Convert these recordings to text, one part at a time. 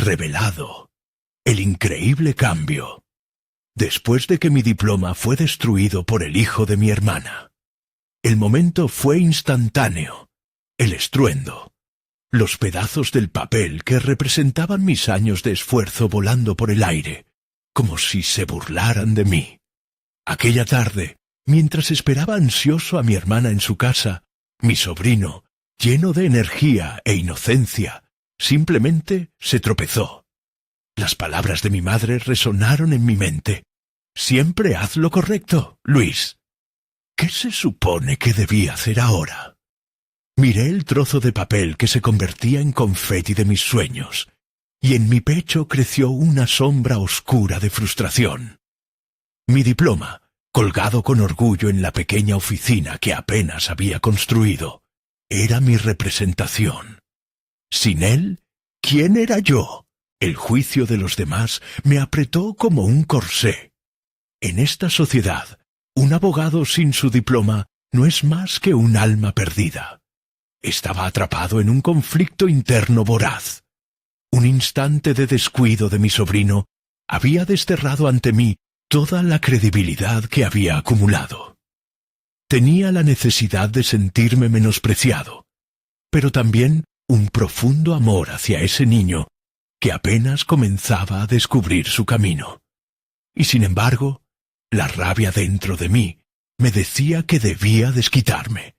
revelado. El increíble cambio. Después de que mi diploma fue destruido por el hijo de mi hermana. El momento fue instantáneo. El estruendo. Los pedazos del papel que representaban mis años de esfuerzo volando por el aire, como si se burlaran de mí. Aquella tarde, mientras esperaba ansioso a mi hermana en su casa, mi sobrino, lleno de energía e inocencia, simplemente se tropezó. Las palabras de mi madre resonaron en mi mente. Siempre haz lo correcto, Luis. ¿Qué se supone que debía hacer ahora? Miré el trozo de papel que se convertía en confeti de mis sueños, y en mi pecho creció una sombra oscura de frustración. Mi diploma, colgado con orgullo en la pequeña oficina que apenas había construido, era mi representación. Sin él, ¿quién era yo? El juicio de los demás me apretó como un corsé. En esta sociedad, un abogado sin su diploma no es más que un alma perdida. Estaba atrapado en un conflicto interno voraz. Un instante de descuido de mi sobrino había desterrado ante mí toda la credibilidad que había acumulado. Tenía la necesidad de sentirme menospreciado, pero también un profundo amor hacia ese niño que apenas comenzaba a descubrir su camino. Y sin embargo, la rabia dentro de mí me decía que debía desquitarme.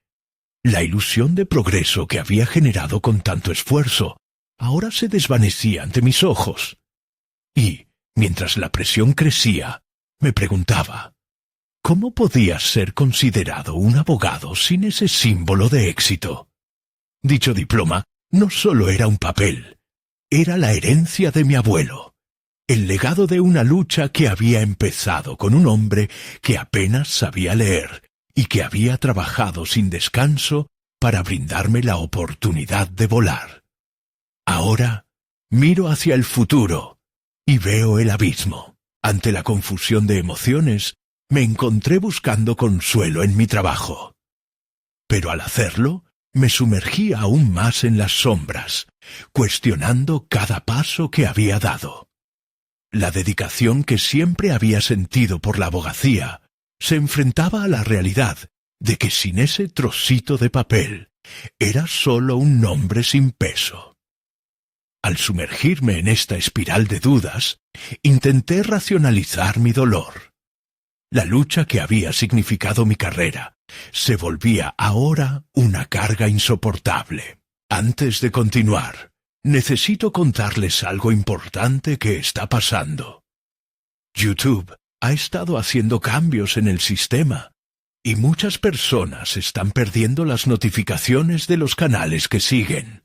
La ilusión de progreso que había generado con tanto esfuerzo ahora se desvanecía ante mis ojos. Y, mientras la presión crecía, me preguntaba, ¿cómo podías ser considerado un abogado sin ese símbolo de éxito? Dicho diploma no solo era un papel, era la herencia de mi abuelo, el legado de una lucha que había empezado con un hombre que apenas sabía leer y que había trabajado sin descanso para brindarme la oportunidad de volar. Ahora miro hacia el futuro y veo el abismo. Ante la confusión de emociones, me encontré buscando consuelo en mi trabajo. Pero al hacerlo, me sumergí aún más en las sombras, cuestionando cada paso que había dado. La dedicación que siempre había sentido por la abogacía se enfrentaba a la realidad de que sin ese trocito de papel era solo un nombre sin peso. Al sumergirme en esta espiral de dudas, intenté racionalizar mi dolor. La lucha que había significado mi carrera se volvía ahora una carga insoportable. Antes de continuar, necesito contarles algo importante que está pasando. YouTube ha estado haciendo cambios en el sistema y muchas personas están perdiendo las notificaciones de los canales que siguen.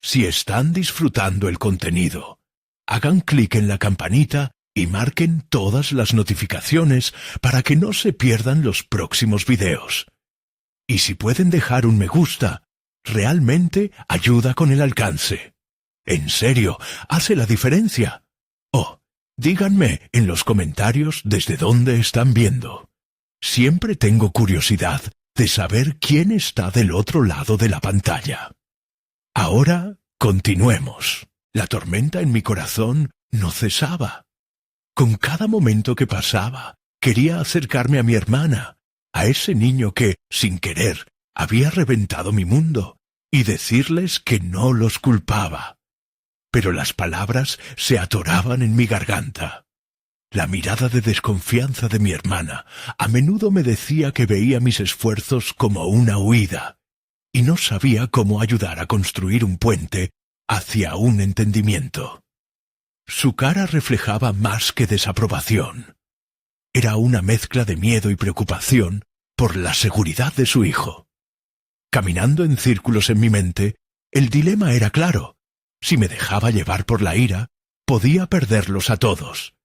Si están disfrutando el contenido, hagan clic en la campanita y marquen todas las notificaciones para que no se pierdan los próximos videos. Y si pueden dejar un me gusta, realmente ayuda con el alcance. En serio, hace la diferencia. Oh, díganme en los comentarios desde dónde están viendo. Siempre tengo curiosidad de saber quién está del otro lado de la pantalla. Ahora, continuemos. La tormenta en mi corazón no cesaba. Con cada momento que pasaba, quería acercarme a mi hermana, a ese niño que, sin querer, había reventado mi mundo, y decirles que no los culpaba. Pero las palabras se atoraban en mi garganta. La mirada de desconfianza de mi hermana a menudo me decía que veía mis esfuerzos como una huida, y no sabía cómo ayudar a construir un puente hacia un entendimiento. Su cara reflejaba más que desaprobación. Era una mezcla de miedo y preocupación por la seguridad de su hijo. Caminando en círculos en mi mente, el dilema era claro. Si me dejaba llevar por la ira, podía perderlos a todos.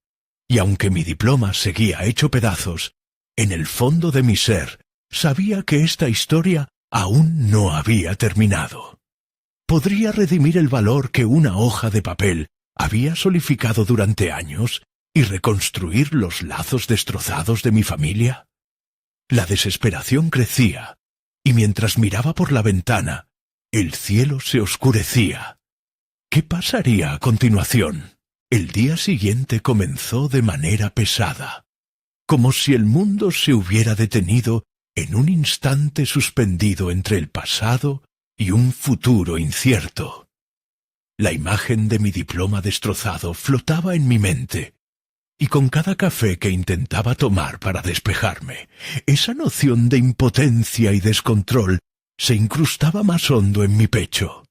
Y aunque mi diploma seguía hecho pedazos, en el fondo de mi ser sabía que esta historia aún no había terminado. ¿Podría redimir el valor que una hoja de papel había solidificado durante años y reconstruir los lazos destrozados de mi familia? La desesperación crecía, y mientras miraba por la ventana, el cielo se oscurecía. ¿Qué pasaría a continuación? El día siguiente comenzó de manera pesada, como si el mundo se hubiera detenido en un instante suspendido entre el pasado y un futuro incierto. La imagen de mi diploma destrozado flotaba en mi mente, y con cada café que intentaba tomar para despejarme, esa noción de impotencia y descontrol se incrustaba más hondo en mi pecho.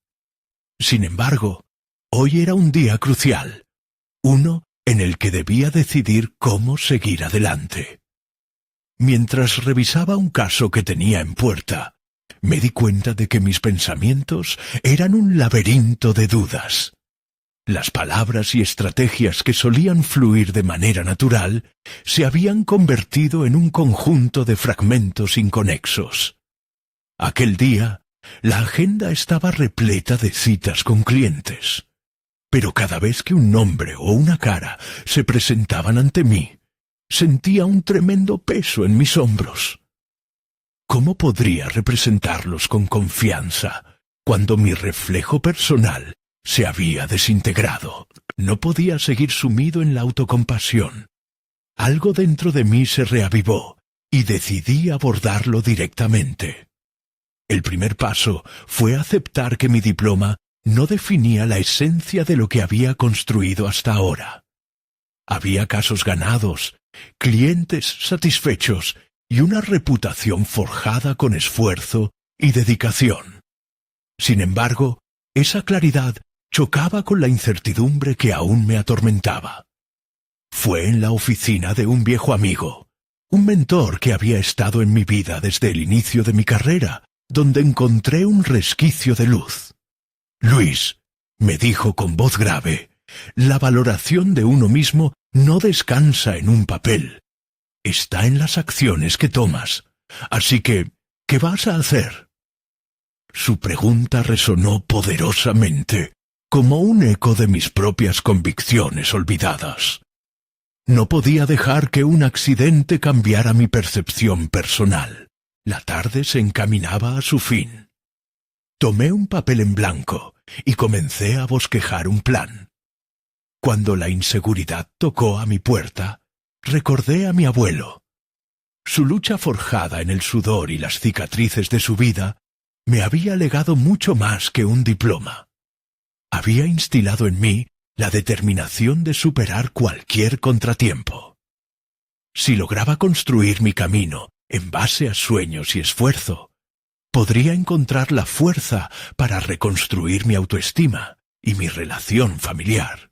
Sin embargo, hoy era un día crucial, uno en el que debía decidir cómo seguir adelante. Mientras revisaba un caso que tenía en puerta, me di cuenta de que mis pensamientos eran un laberinto de dudas. Las palabras y estrategias que solían fluir de manera natural se habían convertido en un conjunto de fragmentos inconexos. Aquel día, la agenda estaba repleta de citas con clientes, pero cada vez que un nombre o una cara se presentaban ante mí, sentía un tremendo peso en mis hombros. ¿Cómo podría representarlos con confianza cuando mi reflejo personal se había desintegrado? No podía seguir sumido en la autocompasión. Algo dentro de mí se reavivó y decidí abordarlo directamente. El primer paso fue aceptar que mi diploma no definía la esencia de lo que había construido hasta ahora. Había casos ganados, clientes satisfechos y una reputación forjada con esfuerzo y dedicación. Sin embargo, esa claridad chocaba con la incertidumbre que aún me atormentaba. Fue en la oficina de un viejo amigo, un mentor que había estado en mi vida desde el inicio de mi carrera, donde encontré un resquicio de luz. Luis, me dijo con voz grave, la valoración de uno mismo no descansa en un papel. Está en las acciones que tomas. Así que, ¿qué vas a hacer? Su pregunta resonó poderosamente, como un eco de mis propias convicciones olvidadas. No podía dejar que un accidente cambiara mi percepción personal. La tarde se encaminaba a su fin. Tomé un papel en blanco y comencé a bosquejar un plan. Cuando la inseguridad tocó a mi puerta, recordé a mi abuelo. Su lucha forjada en el sudor y las cicatrices de su vida me había legado mucho más que un diploma. Había instilado en mí la determinación de superar cualquier contratiempo. Si lograba construir mi camino en base a sueños y esfuerzo, podría encontrar la fuerza para reconstruir mi autoestima y mi relación familiar.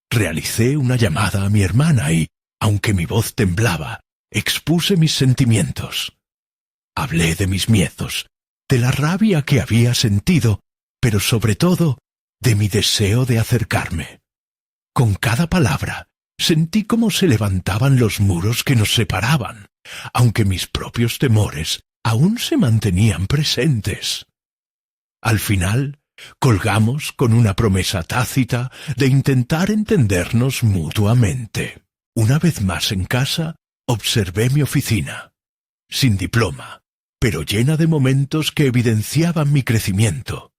Realicé una llamada a mi hermana y, aunque mi voz temblaba, expuse mis sentimientos. Hablé de mis miedos, de la rabia que había sentido, pero sobre todo, de mi deseo de acercarme. Con cada palabra, sentí cómo se levantaban los muros que nos separaban, aunque mis propios temores aún se mantenían presentes. Al final, colgamos con una promesa tácita de intentar entendernos mutuamente. Una vez más en casa, observé mi oficina, sin diploma, pero llena de momentos que evidenciaban mi crecimiento.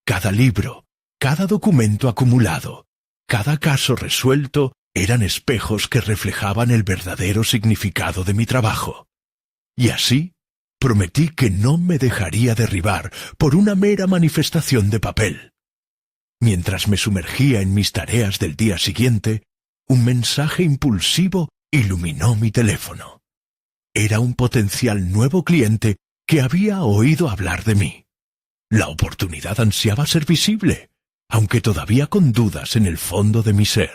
Cada libro, cada documento acumulado, cada caso resuelto eran espejos que reflejaban el verdadero significado de mi trabajo. Y así, prometí que no me dejaría derribar por una mera manifestación de papel. Mientras me sumergía en mis tareas del día siguiente, un mensaje impulsivo iluminó mi teléfono. Era un potencial nuevo cliente que había oído hablar de mí. La oportunidad ansiaba ser visible, aunque todavía con dudas en el fondo de mi ser.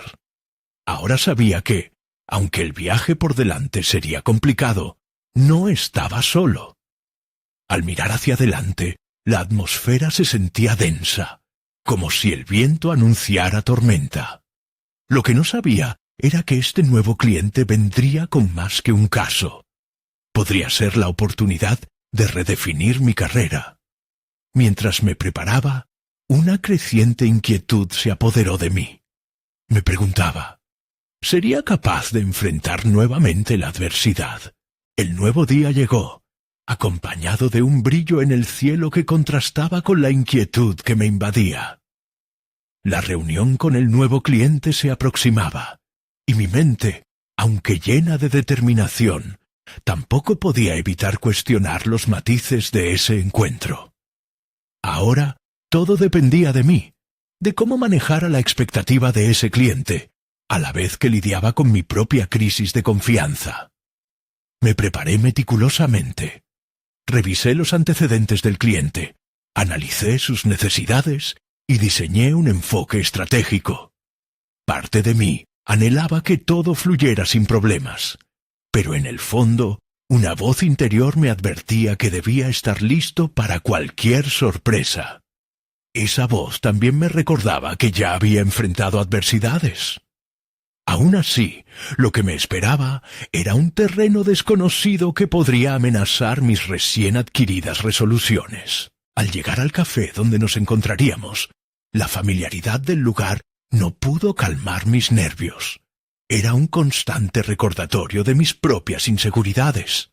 Ahora sabía que, aunque el viaje por delante sería complicado, no estaba solo. Al mirar hacia adelante, la atmósfera se sentía densa, como si el viento anunciara tormenta. Lo que no sabía era que este nuevo cliente vendría con más que un caso. Podría ser la oportunidad de redefinir mi carrera. Mientras me preparaba, una creciente inquietud se apoderó de mí. Me preguntaba, ¿sería capaz de enfrentar nuevamente la adversidad? El nuevo día llegó, acompañado de un brillo en el cielo que contrastaba con la inquietud que me invadía. La reunión con el nuevo cliente se aproximaba, y mi mente, aunque llena de determinación, tampoco podía evitar cuestionar los matices de ese encuentro. Ahora todo dependía de mí, de cómo manejara la expectativa de ese cliente, a la vez que lidiaba con mi propia crisis de confianza. Me preparé meticulosamente. Revisé los antecedentes del cliente, analicé sus necesidades y diseñé un enfoque estratégico. Parte de mí anhelaba que todo fluyera sin problemas, pero en el fondo, una voz interior me advertía que debía estar listo para cualquier sorpresa. Esa voz también me recordaba que ya había enfrentado adversidades. Aún así, lo que me esperaba era un terreno desconocido que podría amenazar mis recién adquiridas resoluciones. Al llegar al café donde nos encontraríamos, la familiaridad del lugar no pudo calmar mis nervios. Era un constante recordatorio de mis propias inseguridades.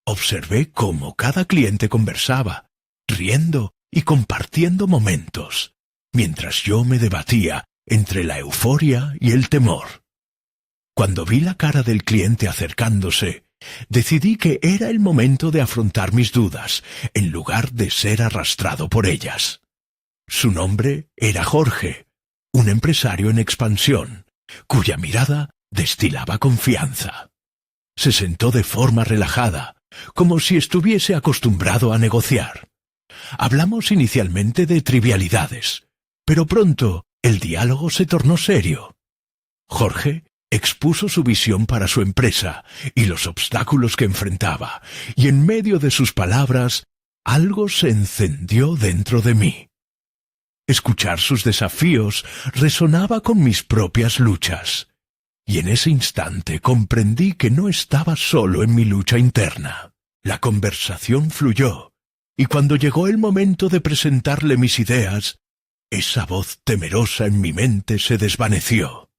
Observé cómo cada cliente conversaba, riendo y compartiendo momentos, mientras yo me debatía entre la euforia y el temor. Cuando vi la cara del cliente acercándose, decidí que era el momento de afrontar mis dudas, en lugar de ser arrastrado por ellas. Su nombre era Jorge, un empresario en expansión, cuya mirada destilaba confianza. Se sentó de forma relajada, como si estuviese acostumbrado a negociar. Hablamos inicialmente de trivialidades, pero pronto el diálogo se tornó serio. Jorge expuso su visión para su empresa y los obstáculos que enfrentaba, y en medio de sus palabras, algo se encendió dentro de mí. Escuchar sus desafíos resonaba con mis propias luchas, y en ese instante comprendí que no estaba solo en mi lucha interna. La conversación fluyó, y cuando llegó el momento de presentarle mis ideas, esa voz temerosa en mi mente se desvaneció.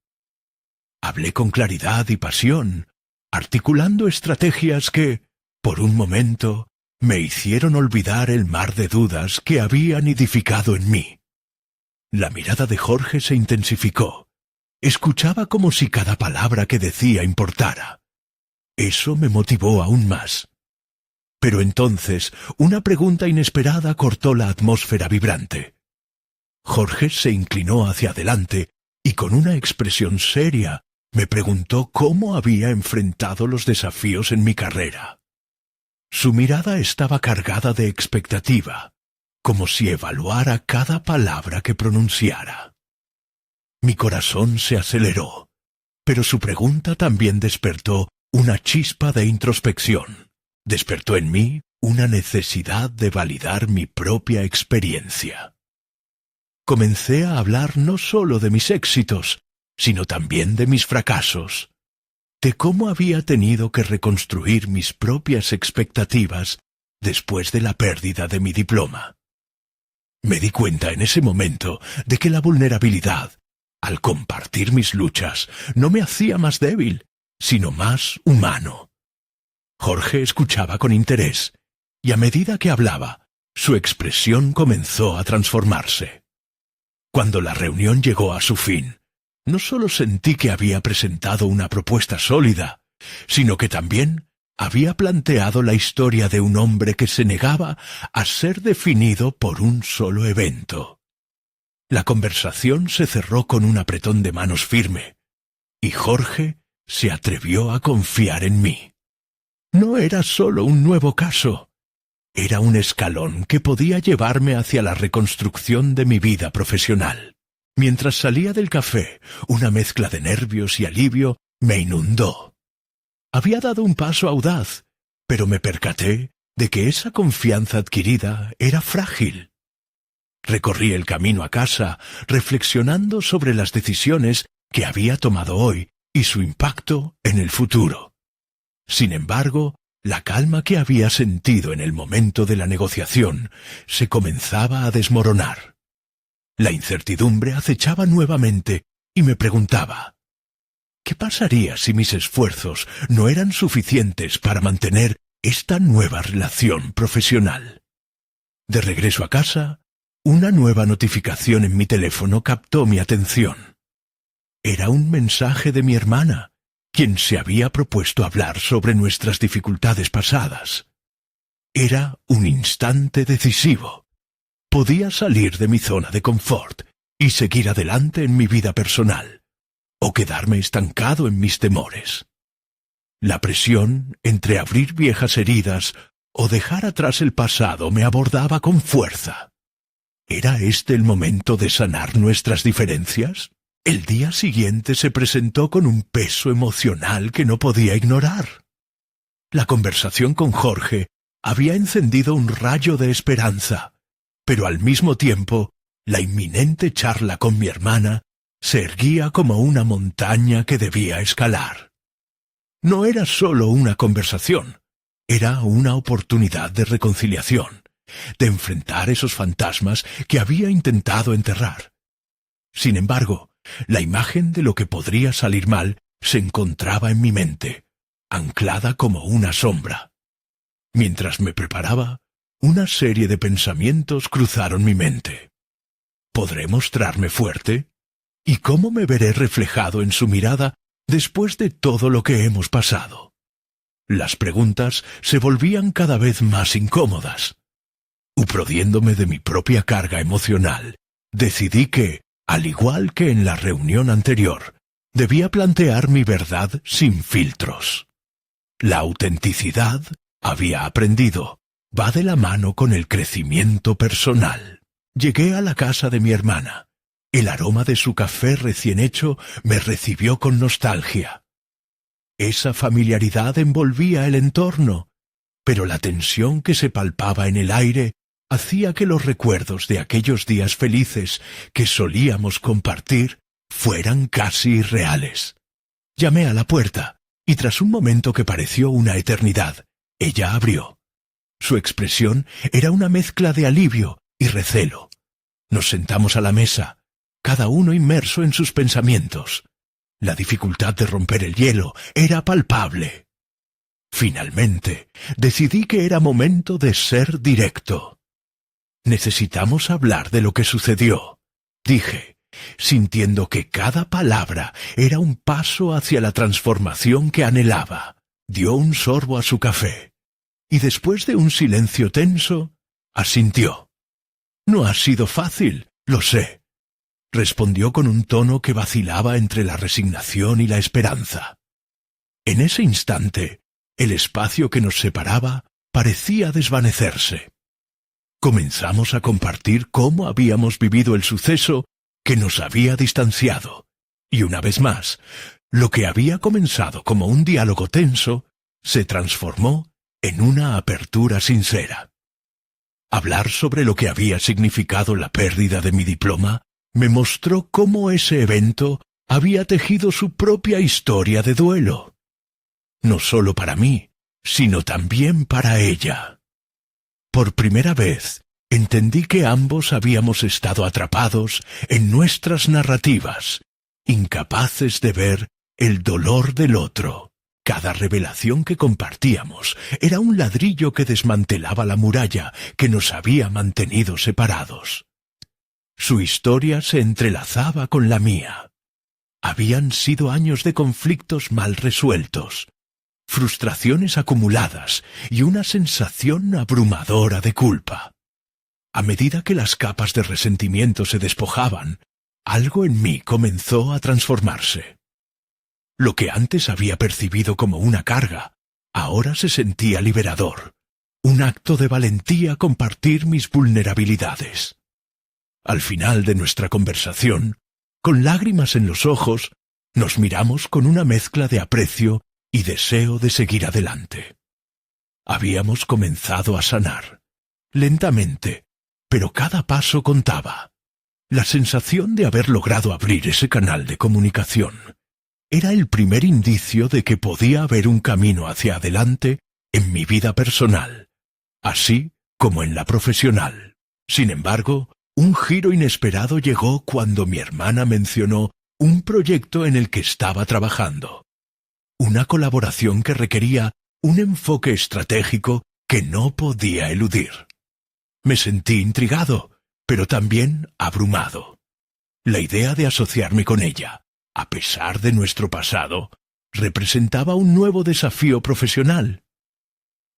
Hablé con claridad y pasión, articulando estrategias que, por un momento, me hicieron olvidar el mar de dudas que había nidificado en mí. La mirada de Jorge se intensificó. Escuchaba como si cada palabra que decía importara. Eso me motivó aún más. Pero entonces, una pregunta inesperada cortó la atmósfera vibrante. Jorge se inclinó hacia adelante y con una expresión seria me preguntó cómo había enfrentado los desafíos en mi carrera. Su mirada estaba cargada de expectativa, como si evaluara cada palabra que pronunciara. Mi corazón se aceleró, pero su pregunta también despertó una chispa de introspección. Despertó en mí una necesidad de validar mi propia experiencia. Comencé a hablar no solo de mis éxitos, sino también de mis fracasos, de cómo había tenido que reconstruir mis propias expectativas después de la pérdida de mi diploma. Me di cuenta en ese momento de que la vulnerabilidad, al compartir mis luchas, no me hacía más débil, sino más humano. Jorge escuchaba con interés, y a medida que hablaba, su expresión comenzó a transformarse. Cuando la reunión llegó a su fin, no solo sentí que había presentado una propuesta sólida, sino que también había planteado la historia de un hombre que se negaba a ser definido por un solo evento. La conversación se cerró con un apretón de manos firme, y Jorge se atrevió a confiar en mí. No era solo un nuevo caso. Era un escalón que podía llevarme hacia la reconstrucción de mi vida profesional. Mientras salía del café, una mezcla de nervios y alivio me inundó. Había dado un paso audaz, pero me percaté de que esa confianza adquirida era frágil. Recorrí el camino a casa, reflexionando sobre las decisiones que había tomado hoy y su impacto en el futuro. Sin embargo, la calma que había sentido en el momento de la negociación se comenzaba a desmoronar. La incertidumbre acechaba nuevamente y me preguntaba, ¿qué pasaría si mis esfuerzos no eran suficientes para mantener esta nueva relación profesional? De regreso a casa, Una nueva notificación en mi teléfono captó mi atención. Era un mensaje de mi hermana, quien se había propuesto hablar sobre nuestras dificultades pasadas. Era un instante decisivo. Podía salir de mi zona de confort y seguir adelante en mi vida personal, o quedarme estancado en mis temores. La presión entre abrir viejas heridas o dejar atrás el pasado me abordaba con fuerza. ¿Era este el momento de sanar nuestras diferencias? El día siguiente se presentó con un peso emocional que no podía ignorar. La conversación con Jorge había encendido un rayo de esperanza, pero al mismo tiempo, la inminente charla con mi hermana se erguía como una montaña que debía escalar. No era solo una conversación, era una oportunidad de reconciliación, de enfrentar esos fantasmas que había intentado enterrar. Sin embargo, la imagen de lo que podría salir mal se encontraba en mi mente, anclada como una sombra. Mientras me preparaba, una serie de pensamientos cruzaron mi mente. ¿Podré mostrarme fuerte? ¿Y cómo me veré reflejado en su mirada después de todo lo que hemos pasado? Las preguntas se volvían cada vez más incómodas. Uprodiéndome de mi propia carga emocional, decidí que, al igual que en la reunión anterior, debía plantear mi verdad sin filtros. La autenticidad, había aprendido, va de la mano con el crecimiento personal. Llegué a la casa de mi hermana. El aroma de su café recién hecho me recibió con nostalgia. Esa familiaridad envolvía el entorno, pero la tensión que se palpaba en el aire hacía que los recuerdos de aquellos días felices que solíamos compartir fueran casi irreales. Llamé a la puerta, y tras un momento que pareció una eternidad, ella abrió. Su expresión era una mezcla de alivio y recelo. Nos sentamos a la mesa, cada uno inmerso en sus pensamientos. La dificultad de romper el hielo era palpable. Finalmente, decidí que era momento de ser directo. Necesitamos hablar de lo que sucedió, dije, sintiendo que cada palabra era un paso hacia la transformación que anhelaba. Dio un sorbo a su café, y después de un silencio tenso, asintió. No ha sido fácil, lo sé, respondió con un tono que vacilaba entre la resignación y la esperanza. En ese instante, el espacio que nos separaba parecía desvanecerse. Comenzamos a compartir cómo habíamos vivido el suceso que nos había distanciado, y una vez más, lo que había comenzado como un diálogo tenso se transformó en una apertura sincera. Hablar sobre lo que había significado la pérdida de mi diploma me mostró cómo ese evento había tejido su propia historia de duelo. No solo para mí, sino también para ella. Por primera vez, entendí que ambos habíamos estado atrapados en nuestras narrativas, incapaces de ver el dolor del otro. Cada revelación que compartíamos era un ladrillo que desmantelaba la muralla que nos había mantenido separados. Su historia se entrelazaba con la mía. Habían sido años de conflictos mal resueltos, frustraciones acumuladas y una sensación abrumadora de culpa. A medida que las capas de resentimiento se despojaban, algo en mí comenzó a transformarse. Lo que antes había percibido como una carga, ahora se sentía liberador, un acto de valentía compartir mis vulnerabilidades. Al final de nuestra conversación, con lágrimas en los ojos, nos miramos con una mezcla de aprecio y deseo de seguir adelante. Habíamos comenzado a sanar, lentamente, pero cada paso contaba. La sensación de haber logrado abrir ese canal de comunicación era el primer indicio de que podía haber un camino hacia adelante en mi vida personal, así como en la profesional. Sin embargo, un giro inesperado llegó cuando mi hermana mencionó un proyecto en el que estaba trabajando. Una colaboración que requería un enfoque estratégico que no podía eludir. Me sentí intrigado, pero también abrumado. La idea de asociarme con ella, a pesar de nuestro pasado, representaba un nuevo desafío profesional.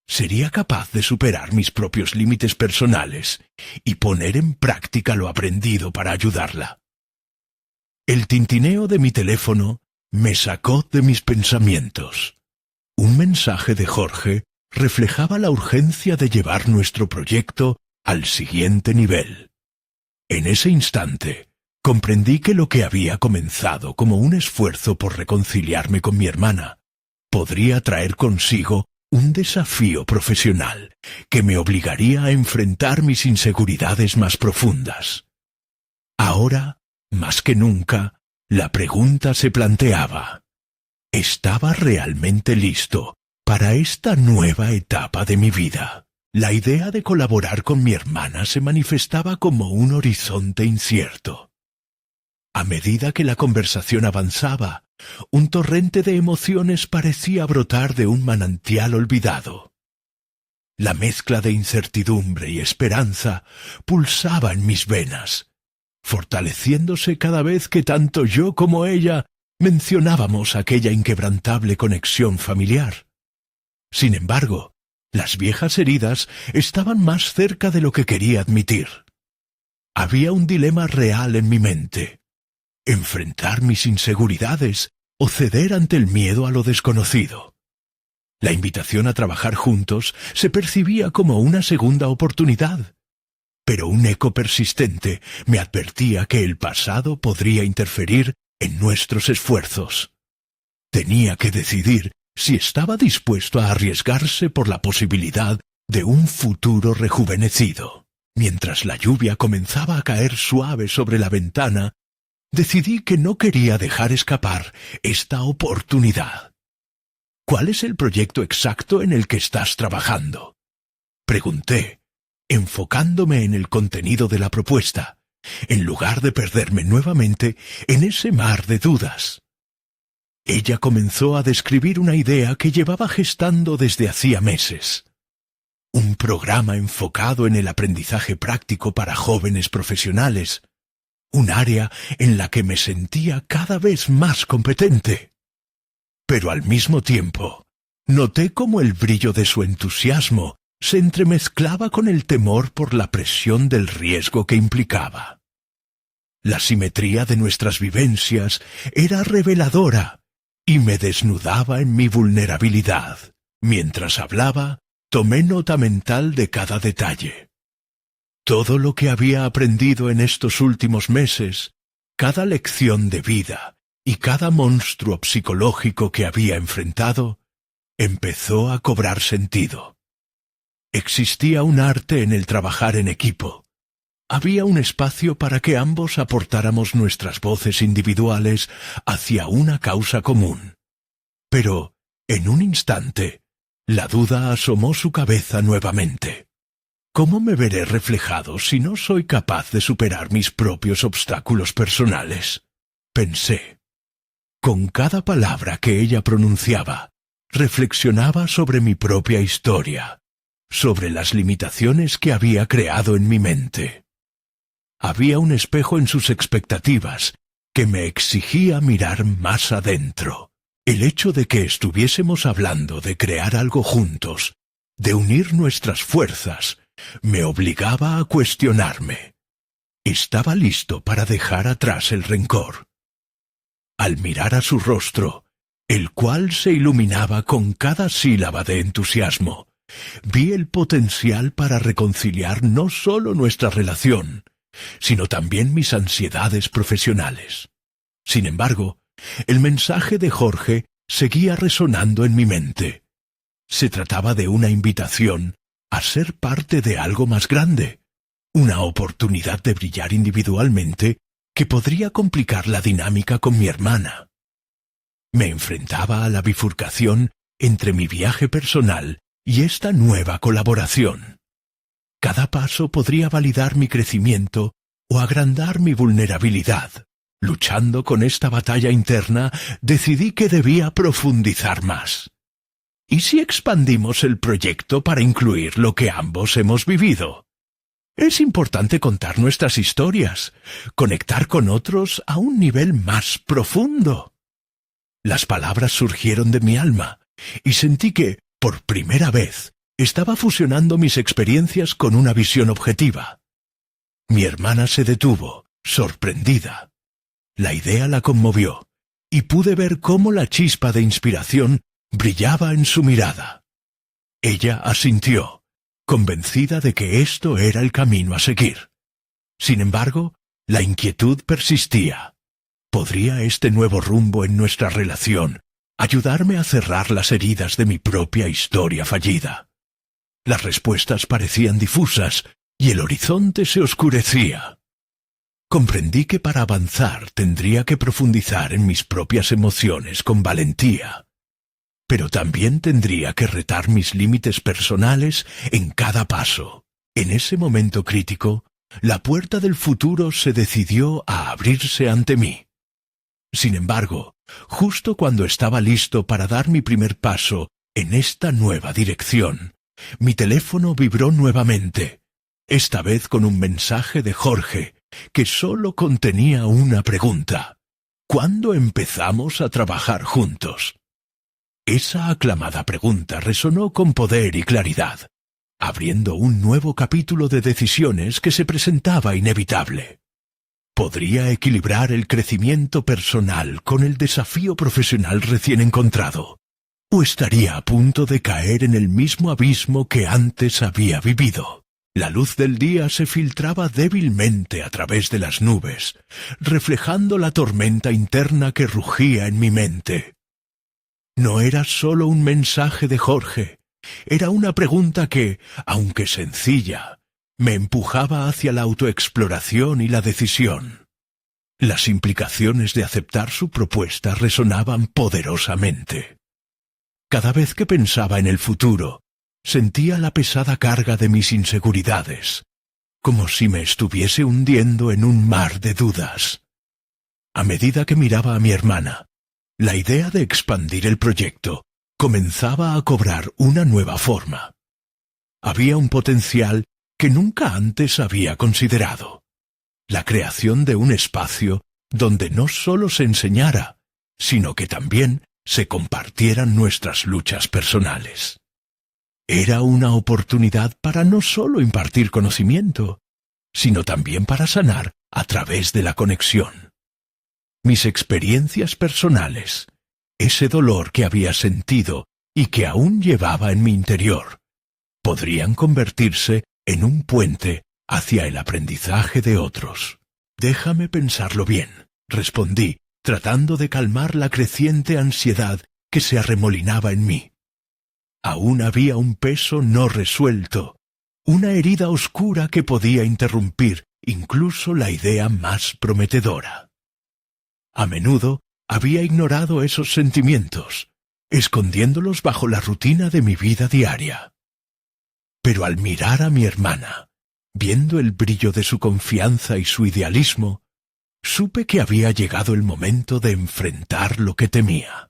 ¿Sería capaz de superar mis propios límites personales y poner en práctica lo aprendido para ayudarla? El tintineo de mi teléfono me sacó de mis pensamientos. Un mensaje de Jorge reflejaba la urgencia de llevar nuestro proyecto al siguiente nivel. En ese instante, comprendí que lo que había comenzado como un esfuerzo por reconciliarme con mi hermana podría traer consigo un desafío profesional que me obligaría a enfrentar mis inseguridades más profundas. Ahora, más que nunca, la pregunta se planteaba: ¿estaba realmente listo para esta nueva etapa de mi vida? La idea de colaborar con mi hermana se manifestaba como un horizonte incierto. A medida que la conversación avanzaba, un torrente de emociones parecía brotar de un manantial olvidado. La mezcla de incertidumbre y esperanza pulsaba en mis venas, fortaleciéndose cada vez que tanto yo como ella mencionábamos aquella inquebrantable conexión familiar. Sin embargo, las viejas heridas estaban más cerca de lo que quería admitir. Había un dilema real en mi mente: enfrentar mis inseguridades o ceder ante el miedo a lo desconocido. La invitación a trabajar juntos se percibía como una segunda oportunidad, pero un eco persistente me advertía que el pasado podría interferir en nuestros esfuerzos. Tenía que decidir si estaba dispuesto a arriesgarse por la posibilidad de un futuro rejuvenecido. Mientras la lluvia comenzaba a caer suave sobre la ventana, decidí que no quería dejar escapar esta oportunidad. ¿Cuál es el proyecto exacto en el que estás trabajando?, pregunté, enfocándome en el contenido de la propuesta, en lugar de perderme nuevamente en ese mar de dudas. Ella comenzó a describir una idea que llevaba gestando desde hacía meses. Un programa enfocado en el aprendizaje práctico para jóvenes profesionales, un área en la que me sentía cada vez más competente. Pero al mismo tiempo, noté cómo el brillo de su entusiasmo se entremezclaba con el temor por la presión del riesgo que implicaba. La simetría de nuestras vivencias era reveladora y me desnudaba en mi vulnerabilidad. Mientras hablaba, tomé nota mental de cada detalle. Todo lo que había aprendido en estos últimos meses, cada lección de vida y cada monstruo psicológico que había enfrentado, empezó a cobrar sentido. Existía un arte en el trabajar en equipo. Había un espacio para que ambos aportáramos nuestras voces individuales hacia una causa común. Pero, en un instante, la duda asomó su cabeza nuevamente. ¿Cómo me veré reflejado si no soy capaz de superar mis propios obstáculos personales?, pensé. Con cada palabra que ella pronunciaba, reflexionaba sobre mi propia historia, sobre las limitaciones que había creado en mi mente. Había un espejo en sus expectativas que me exigía mirar más adentro. El hecho de que estuviésemos hablando de crear algo juntos, de unir nuestras fuerzas, me obligaba a cuestionarme. Estaba listo para dejar atrás el rencor. Al mirar a su rostro, el cual se iluminaba con cada sílaba de entusiasmo, vi el potencial para reconciliar no solo nuestra relación, sino también mis ansiedades profesionales. Sin embargo, el mensaje de Jorge seguía resonando en mi mente. Se trataba de una invitación a ser parte de algo más grande, una oportunidad de brillar individualmente que podría complicar la dinámica con mi hermana. Me enfrentaba a la bifurcación entre mi viaje personal y esta nueva colaboración. Cada paso podría validar mi crecimiento o agrandar mi vulnerabilidad. Luchando con esta batalla interna, decidí que debía profundizar más. ¿Y si expandimos el proyecto para incluir lo que ambos hemos vivido? Es importante contar nuestras historias, conectar con otros a un nivel más profundo. Las palabras surgieron de mi alma y sentí que, por primera vez, estaba fusionando mis experiencias con una visión objetiva. Mi hermana se detuvo, sorprendida. La idea la conmovió, y pude ver cómo la chispa de inspiración brillaba en su mirada. Ella asintió, convencida de que esto era el camino a seguir. Sin embargo, la inquietud persistía. ¿Podría este nuevo rumbo en nuestra relación ayudarme a cerrar las heridas de mi propia historia fallida? Las respuestas parecían difusas y el horizonte se oscurecía. Comprendí que para avanzar tendría que profundizar en mis propias emociones con valentía, pero también tendría que retar mis límites personales en cada paso. En ese momento crítico, la puerta del futuro se decidió a abrirse ante mí. Sin embargo, justo cuando estaba listo para dar mi primer paso en esta nueva dirección, mi teléfono vibró nuevamente, esta vez con un mensaje de Jorge, que solo contenía una pregunta: ¿cuándo empezamos a trabajar juntos? Esa aclamada pregunta resonó con poder y claridad, abriendo un nuevo capítulo de decisiones que se presentaba inevitable. ¿Podría equilibrar el crecimiento personal con el desafío profesional recién encontrado? ¿O estaría a punto de caer en el mismo abismo que antes había vivido? La luz del día se filtraba débilmente a través de las nubes, reflejando la tormenta interna que rugía en mi mente. No era solo un mensaje de Jorge, era una pregunta que, aunque sencilla, me empujaba hacia la autoexploración y la decisión. Las implicaciones de aceptar su propuesta resonaban poderosamente. Cada vez que pensaba en el futuro, sentía la pesada carga de mis inseguridades, como si me estuviese hundiendo en un mar de dudas. A medida que miraba a mi hermana, la idea de expandir el proyecto comenzaba a cobrar una nueva forma. Había un potencial que nunca antes había considerado: la creación de un espacio donde no solo se enseñara, sino que también se compartieran nuestras luchas personales. Era una oportunidad para no solo impartir conocimiento, sino también para sanar a través de la conexión. Mis experiencias personales, ese dolor que había sentido y que aún llevaba en mi interior, podrían convertirse en un puente hacia el aprendizaje de otros. Déjame pensarlo bien, respondí, tratando de calmar la creciente ansiedad que se arremolinaba en mí. Aún había un peso no resuelto, una herida oscura que podía interrumpir incluso la idea más prometedora. A menudo había ignorado esos sentimientos, escondiéndolos bajo la rutina de mi vida diaria. Pero al mirar a mi hermana, viendo el brillo de su confianza y su idealismo, supe que había llegado el momento de enfrentar lo que temía.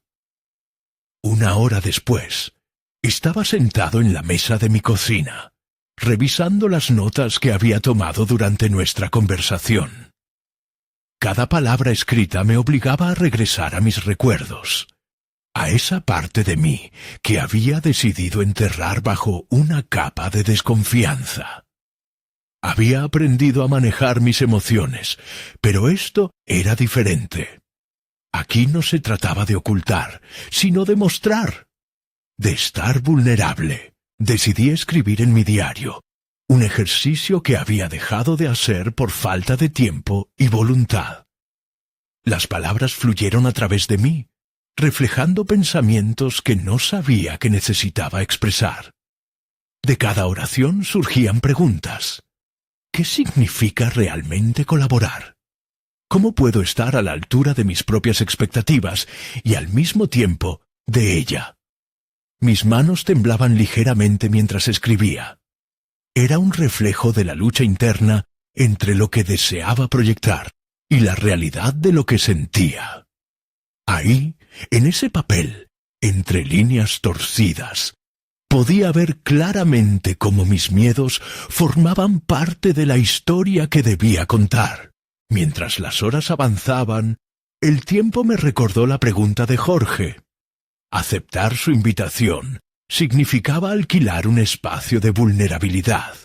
Una hora después, estaba sentado en la mesa de mi cocina, revisando las notas que había tomado durante nuestra conversación. Cada palabra escrita me obligaba a regresar a mis recuerdos, a esa parte de mí que había decidido enterrar bajo una capa de desconfianza. Había aprendido a manejar mis emociones, pero esto era diferente. Aquí no se trataba de ocultar, sino de mostrar, de estar vulnerable. Decidí escribir en mi diario, un ejercicio que había dejado de hacer por falta de tiempo y voluntad. Las palabras fluyeron a través de mí, reflejando pensamientos que no sabía que necesitaba expresar. De cada oración surgían preguntas. ¿Qué significa realmente colaborar? ¿Cómo puedo estar a la altura de mis propias expectativas y al mismo tiempo de ella? Mis manos temblaban ligeramente mientras escribía. Era un reflejo de la lucha interna entre lo que deseaba proyectar y la realidad de lo que sentía. Ahí, en ese papel, entre líneas torcidas, Podía ver claramente cómo mis miedos formaban parte de la historia que debía contar. Mientras las horas avanzaban, el tiempo me recordó la pregunta de Jorge. Aceptar su invitación significaba alquilar un espacio de vulnerabilidad,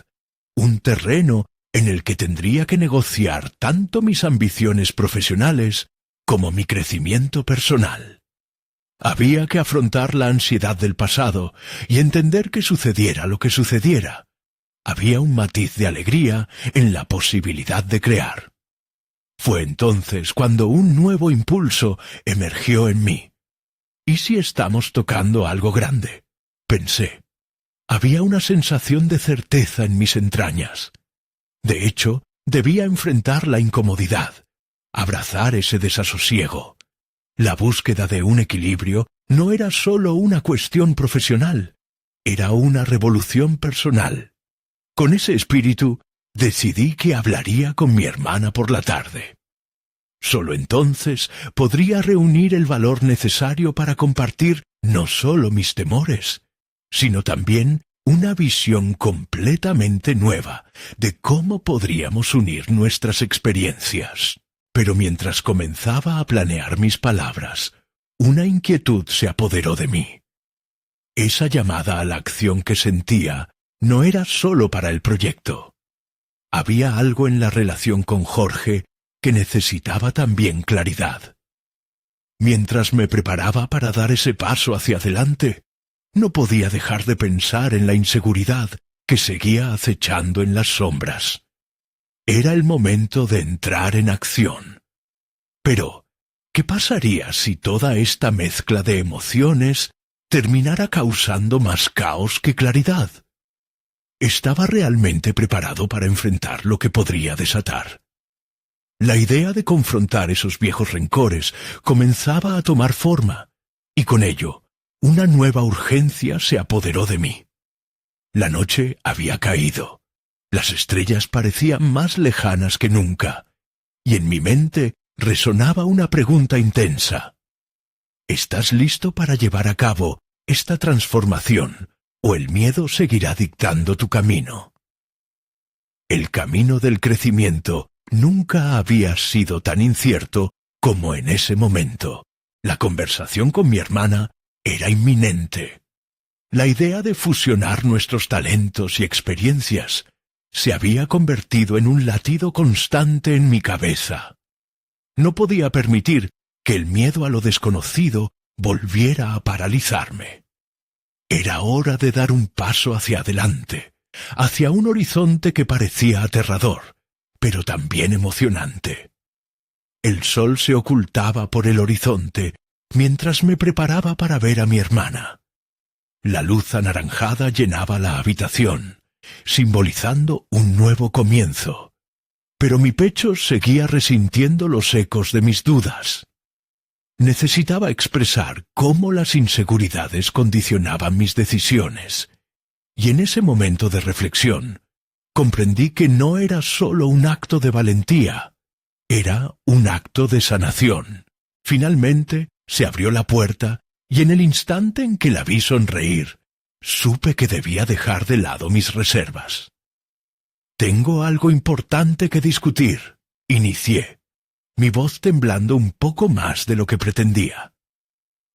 un terreno en el que tendría que negociar tanto mis ambiciones profesionales como mi crecimiento personal. Había que afrontar la ansiedad del pasado y entender que sucediera lo que sucediera. Había un matiz de alegría en la posibilidad de crear. Fue entonces cuando un nuevo impulso emergió en mí. ¿Y si estamos tocando algo grande?, pensé. Había una sensación de certeza en mis entrañas. De hecho, debía enfrentar la incomodidad, abrazar ese desasosiego. La búsqueda de un equilibrio no era solo una cuestión profesional, era una revolución personal. Con ese espíritu, decidí que hablaría con mi hermana por la tarde. Solo entonces podría reunir el valor necesario para compartir no solo mis temores, sino también una visión completamente nueva de cómo podríamos unir nuestras experiencias. Pero mientras comenzaba a planear mis palabras, una inquietud se apoderó de mí. Esa llamada a la acción que sentía no era solo para el proyecto. Había algo en la relación con Jorge que necesitaba también claridad. Mientras me preparaba para dar ese paso hacia adelante, no podía dejar de pensar en la inseguridad que seguía acechando en las sombras. Era el momento de entrar en acción. Pero, ¿qué pasaría si toda esta mezcla de emociones terminara causando más caos que claridad? ¿Estaba realmente preparado para enfrentar lo que podría desatar? La idea de confrontar esos viejos rencores comenzaba a tomar forma, y con ello, una nueva urgencia se apoderó de mí. La noche había caído. Las estrellas parecían más lejanas que nunca, y en mi mente resonaba una pregunta intensa. ¿Estás listo para llevar a cabo esta transformación, o el miedo seguirá dictando tu camino? El camino del crecimiento nunca había sido tan incierto como en ese momento. La conversación con mi hermana era inminente. La idea de fusionar nuestros talentos y experiencias se había convertido en un latido constante en mi cabeza. No podía permitir que el miedo a lo desconocido volviera a paralizarme. Era hora de dar un paso hacia adelante, hacia un horizonte que parecía aterrador, pero también emocionante. El sol se ocultaba por el horizonte mientras me preparaba para ver a mi hermana. La luz anaranjada llenaba la habitación, simbolizando un nuevo comienzo. Pero mi pecho seguía resintiendo los ecos de mis dudas. Necesitaba expresar cómo las inseguridades condicionaban mis decisiones, y en ese momento de reflexión, comprendí que no era solo un acto de valentía, era un acto de sanación. Finalmente, se abrió la puerta, y en el instante en que la vi sonreír, supe que debía dejar de lado mis reservas. «Tengo algo importante que discutir», inicié, mi voz temblando un poco más de lo que pretendía.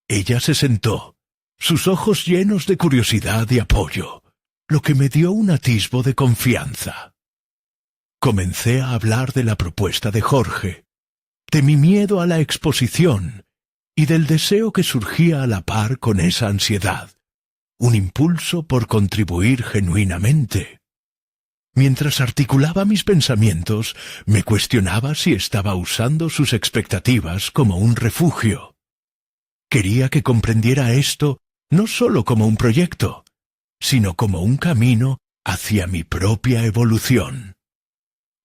Ella se sentó, sus ojos llenos de curiosidad y apoyo, lo que me dio un atisbo de confianza. Comencé a hablar de la propuesta de Jorge, de mi miedo a la exposición y del deseo que surgía a la par con esa ansiedad, un impulso por contribuir genuinamente. Mientras articulaba mis pensamientos, me cuestionaba si estaba usando sus expectativas como un refugio. Quería que comprendiera esto no solo como un proyecto, sino como un camino hacia mi propia evolución.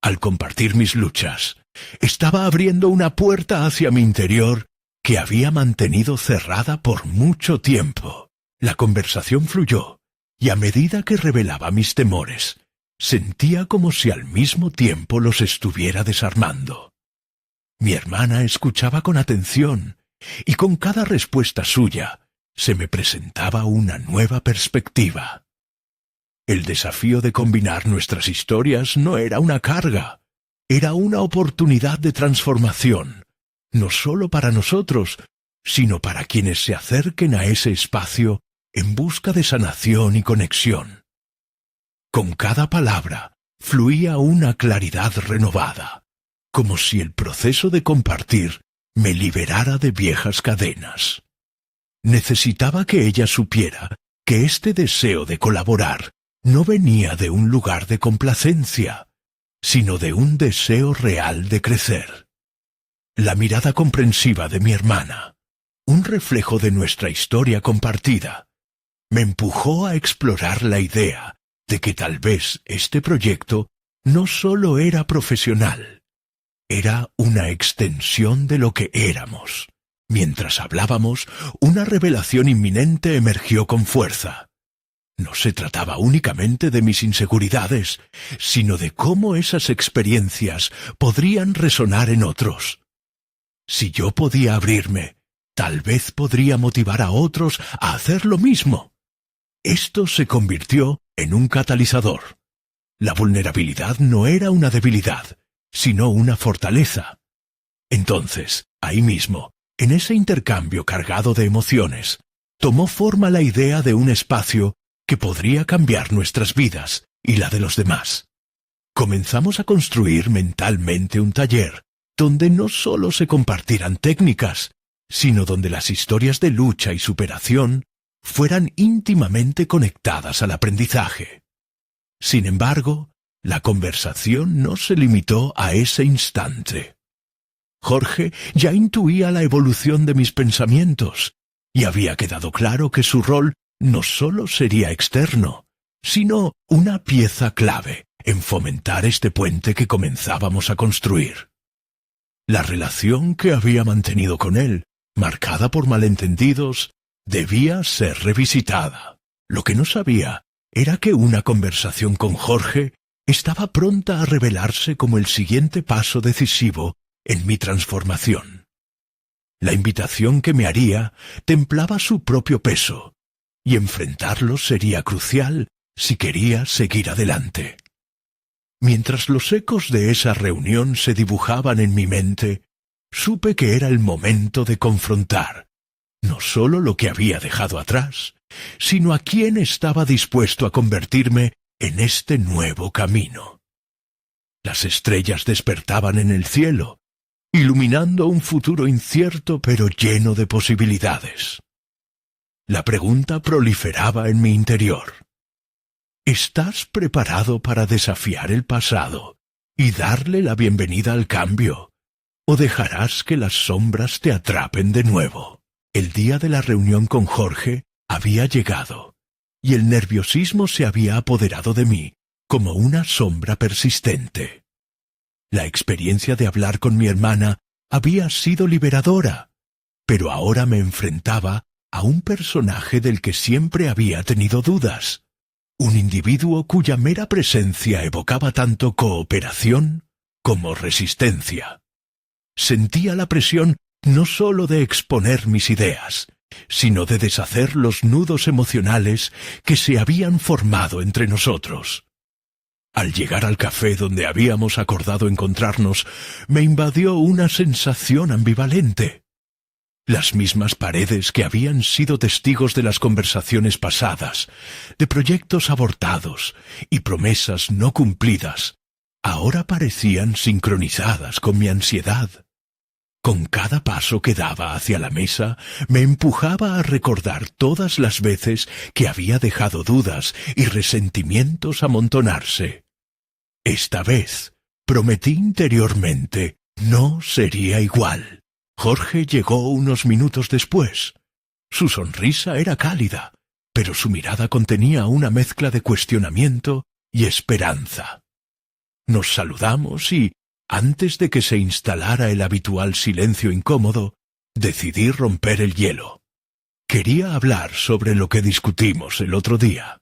Al compartir mis luchas, estaba abriendo una puerta hacia mi interior que había mantenido cerrada por mucho tiempo. La conversación fluyó, y a medida que revelaba mis temores, sentía como si al mismo tiempo los estuviera desarmando. Mi hermana escuchaba con atención, y con cada respuesta suya se me presentaba una nueva perspectiva. El desafío de combinar nuestras historias no era una carga, era una oportunidad de transformación, no solo para nosotros, sino para quienes se acerquen a ese espacio en busca de sanación y conexión. Con cada palabra fluía una claridad renovada, como si el proceso de compartir me liberara de viejas cadenas. Necesitaba que ella supiera que este deseo de colaborar no venía de un lugar de complacencia, sino de un deseo real de crecer. La mirada comprensiva de mi hermana, un reflejo de nuestra historia compartida, me empujó a explorar la idea de que tal vez este proyecto no solo era profesional, era una extensión de lo que éramos. Mientras hablábamos, una revelación inminente emergió con fuerza. No se trataba únicamente de mis inseguridades, sino de cómo esas experiencias podrían resonar en otros. Si yo podía abrirme, tal vez podría motivar a otros a hacer lo mismo. Esto se convirtió en un catalizador. La vulnerabilidad no era una debilidad, sino una fortaleza. Entonces, ahí mismo, en ese intercambio cargado de emociones, tomó forma la idea de un espacio que podría cambiar nuestras vidas y la de los demás. Comenzamos a construir mentalmente un taller donde no solo se compartieran técnicas, sino donde las historias de lucha y superación fueran íntimamente conectadas al aprendizaje. Sin embargo, la conversación no se limitó a ese instante. Jorge ya intuía la evolución de mis pensamientos, y había quedado claro que su rol no solo sería externo, sino una pieza clave en fomentar este puente que comenzábamos a construir. La relación que había mantenido con él, marcada por malentendidos, debía ser revisitada. Lo que no sabía era que una conversación con Jorge estaba pronta a revelarse como el siguiente paso decisivo en mi transformación. La invitación que me haría templaba su propio peso, y enfrentarlo sería crucial si quería seguir adelante. Mientras los ecos de esa reunión se dibujaban en mi mente, supe que era el momento de confrontar, no solo lo que había dejado atrás, sino a quién estaba dispuesto a convertirme en este nuevo camino. Las estrellas despertaban en el cielo, iluminando un futuro incierto pero lleno de posibilidades. La pregunta proliferaba en mi interior. ¿Estás preparado para desafiar el pasado y darle la bienvenida al cambio? ¿O dejarás que las sombras te atrapen de nuevo? El día de la reunión con Jorge había llegado, y el nerviosismo se había apoderado de mí como una sombra persistente. La experiencia de hablar con mi hermana había sido liberadora, pero ahora me enfrentaba a un personaje del que siempre había tenido dudas, un individuo cuya mera presencia evocaba tanto cooperación como resistencia. Sentía la presión no solo de exponer mis ideas, sino de deshacer los nudos emocionales que se habían formado entre nosotros. Al llegar al café donde habíamos acordado encontrarnos, me invadió una sensación ambivalente. Las mismas paredes que habían sido testigos de las conversaciones pasadas, de proyectos abortados y promesas no cumplidas, ahora parecían sincronizadas con mi ansiedad. Con cada paso que daba hacia la mesa, me empujaba a recordar todas las veces que había dejado dudas y resentimientos amontonarse. Esta vez, prometí interiormente, no sería igual. Jorge llegó unos minutos después. Su sonrisa era cálida, pero su mirada contenía una mezcla de cuestionamiento y esperanza. Nos saludamos y, antes de que se instalara el habitual silencio incómodo, decidí romper el hielo. Quería hablar sobre lo que discutimos el otro día.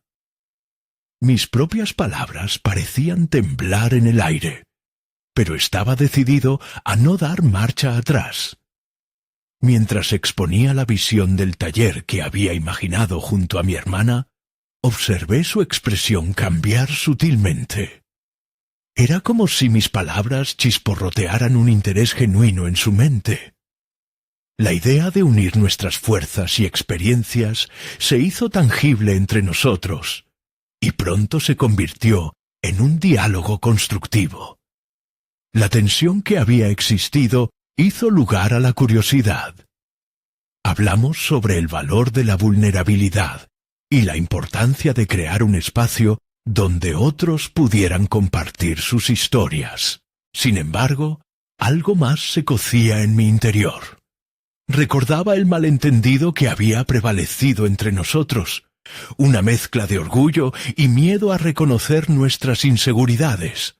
Mis propias palabras parecían temblar en el aire, pero estaba decidido a no dar marcha atrás. Mientras exponía la visión del taller que había imaginado junto a mi hermana, observé su expresión cambiar sutilmente. Era como si mis palabras chisporrotearan un interés genuino en su mente. La idea de unir nuestras fuerzas y experiencias se hizo tangible entre nosotros, y pronto se convirtió en un diálogo constructivo. La tensión que había existido hizo lugar a la curiosidad. Hablamos sobre el valor de la vulnerabilidad y la importancia de crear un espacio donde otros pudieran compartir sus historias. Sin embargo, algo más se cocía en mi interior. Recordaba el malentendido que había prevalecido entre nosotros, una mezcla de orgullo y miedo a reconocer nuestras inseguridades.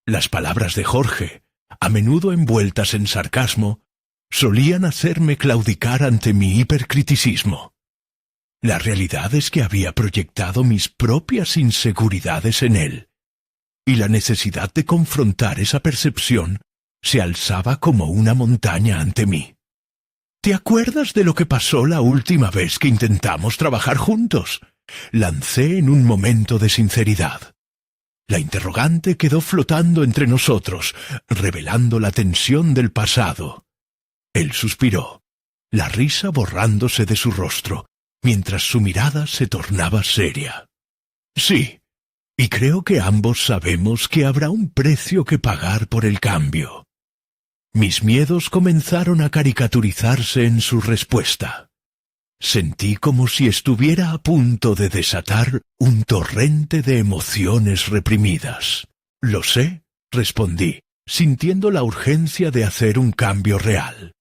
Las palabras de Jorge, a menudo envueltas en sarcasmo, solían hacerme claudicar ante mi hipercriticismo. La realidad es que había proyectado mis propias inseguridades en él, y la necesidad de confrontar esa percepción se alzaba como una montaña ante mí. ¿Te acuerdas de lo que pasó la última vez que intentamos trabajar juntos? Lancé en un momento de sinceridad. La interrogante quedó flotando entre nosotros, revelando la tensión del pasado. Él suspiró, la risa borrándose de su rostro, mientras su mirada se tornaba seria. Sí, y creo que ambos sabemos que habrá un precio que pagar por el cambio. Mis miedos comenzaron a caricaturizarse en su respuesta. Sentí como si estuviera a punto de desatar un torrente de emociones reprimidas. Lo sé, respondí, sintiendo la urgencia de hacer un cambio real.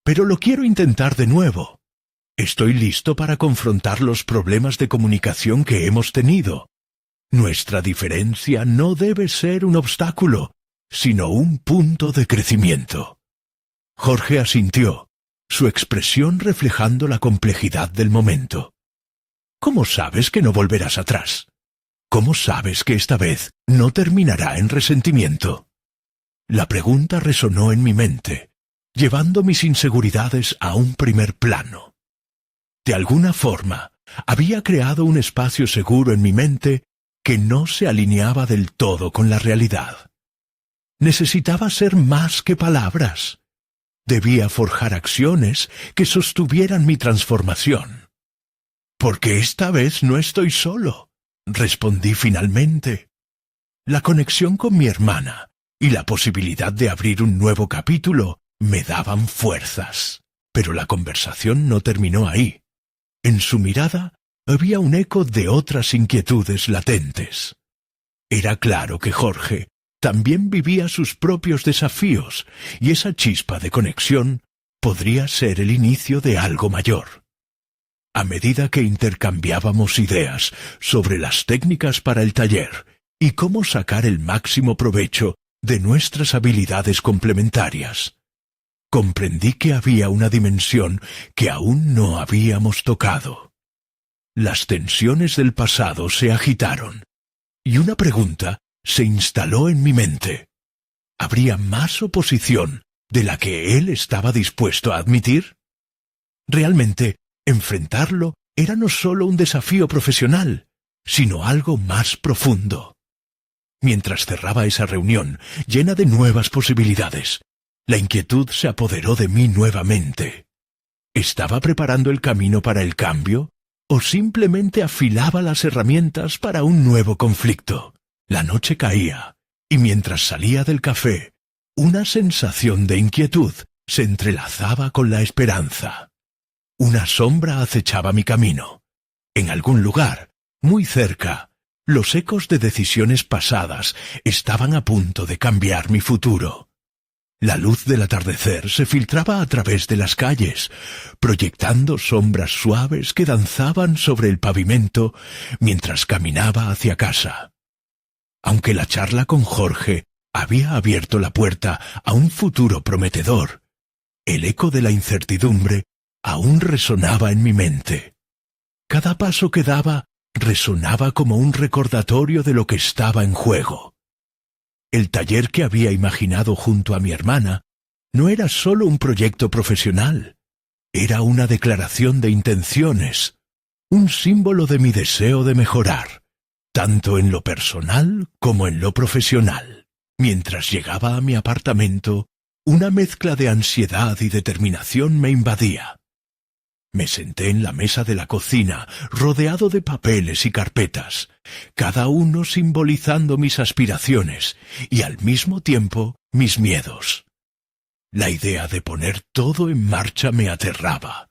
Pero lo quiero intentar de nuevo. Estoy listo para confrontar los problemas de comunicación que hemos tenido. Nuestra diferencia no debe ser un obstáculo, sino un punto de crecimiento. Jorge asintió, su expresión reflejando la complejidad del momento. ¿Cómo sabes que no volverás atrás? ¿Cómo sabes que esta vez no terminará en resentimiento? La pregunta resonó en mi mente, llevando mis inseguridades a un primer plano. De alguna forma, había creado un espacio seguro en mi mente que no se alineaba del todo con la realidad. Necesitaba ser más que palabras. Debía forjar acciones que sostuvieran mi transformación. Porque esta vez no estoy solo, respondí finalmente. La conexión con mi hermana y la posibilidad de abrir un nuevo capítulo me daban fuerzas. Pero la conversación no terminó ahí. En su mirada había un eco de otras inquietudes latentes. Era claro que Jorge también vivía sus propios desafíos, y esa chispa de conexión podría ser el inicio de algo mayor. A medida que intercambiábamos ideas sobre las técnicas para el taller y cómo sacar el máximo provecho de nuestras habilidades complementarias, comprendí que había una dimensión que aún no habíamos tocado. Las tensiones del pasado se agitaron, y una pregunta se instaló en mi mente. ¿Habría más oposición de la que él estaba dispuesto a admitir? Realmente, enfrentarlo era no solo un desafío profesional, sino algo más profundo. Mientras cerraba esa reunión, llena de nuevas posibilidades, la inquietud se apoderó de mí nuevamente. ¿Estaba preparando el camino para el cambio, o simplemente afilaba las herramientas para un nuevo conflicto? La noche caía, y mientras salía del café, una sensación de inquietud se entrelazaba con la esperanza. Una sombra acechaba mi camino. En algún lugar, muy cerca, los ecos de decisiones pasadas estaban a punto de cambiar mi futuro. La luz del atardecer se filtraba a través de las calles, proyectando sombras suaves que danzaban sobre el pavimento mientras caminaba hacia casa. Aunque la charla con Jorge había abierto la puerta a un futuro prometedor, el eco de la incertidumbre aún resonaba en mi mente. Cada paso que daba resonaba como un recordatorio de lo que estaba en juego. El taller que había imaginado junto a mi hermana no era solo un proyecto profesional, era una declaración de intenciones, un símbolo de mi deseo de mejorar, tanto en lo personal como en lo profesional. Mientras llegaba a mi apartamento, una mezcla de ansiedad y determinación me invadía. Me senté en la mesa de la cocina, rodeado de papeles y carpetas, cada uno simbolizando mis aspiraciones y al mismo tiempo mis miedos. La idea de poner todo en marcha me aterraba,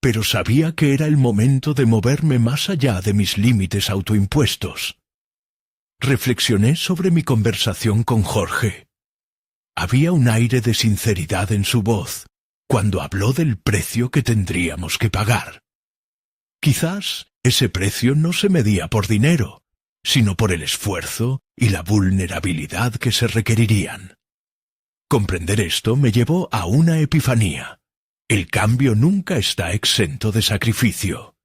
pero sabía que era el momento de moverme más allá de mis límites autoimpuestos. Reflexioné sobre mi conversación con Jorge. Había un aire de sinceridad en su voz cuando habló del precio que tendríamos que pagar. Quizás ese precio no se medía por dinero, sino por el esfuerzo y la vulnerabilidad que se requerirían. Comprender esto me llevó a una epifanía. El cambio nunca está exento de sacrificio.